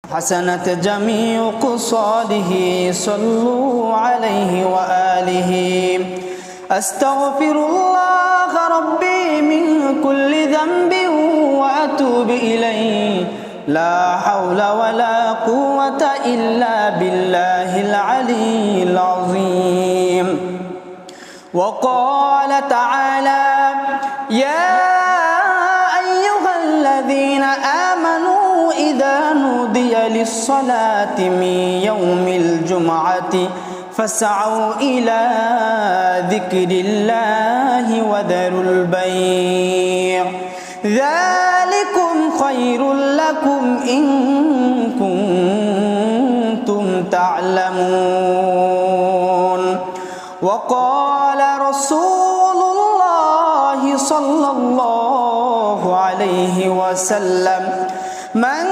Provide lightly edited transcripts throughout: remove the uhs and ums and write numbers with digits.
حسنت جميع قصاده صلوا عليه وآله أستغفر الله ربي من كل ذنب وأتوب إليه لا حول ولا قوة إلا بالله العلي العظيم وقال تعالى يا أيها الذين آمنوا إذا نودي للصلاة من يوم الجمعة فاسعوا إلى ذكر الله وذروا البيع ذلكم خير لكم إن كنتم تعلمون وقال رسول الله صلى الله عليه وسلم من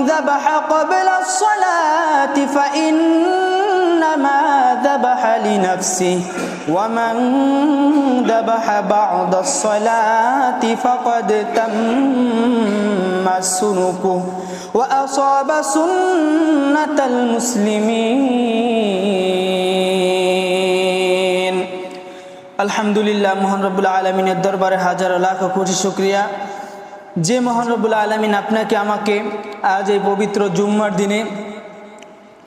ذبح قبل الصلاة فإنما ذبح لنفسه ومن ذبح بعد الصلاة فقد تم سنكه وأصاب سنة المسلمين আলহামদুলিল্লাহ মহান রব্বুল আলামিনের দরবারে হাজারো লাখ কোটি শুকরিয়া যে মহান রব্বুল আলামিন আপনাকে আমাকে আজ এই পবিত্র জুম্মার দিনে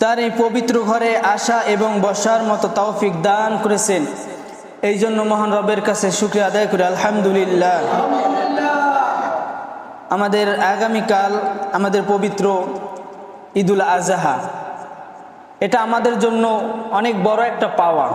তার এই পবিত্র ঘরে আসা এবং বসার মতো তৌফিক দান করেছেন এই জন্য মহান রবের কাছে শুকরিয়া আদায় করি আলহামদুলিল্লাহ। আমাদের আগামীকাল আমাদের পবিত্র ঈদুল আজহা, এটা আমাদের জন্য অনেক বড় একটা পাওয়া।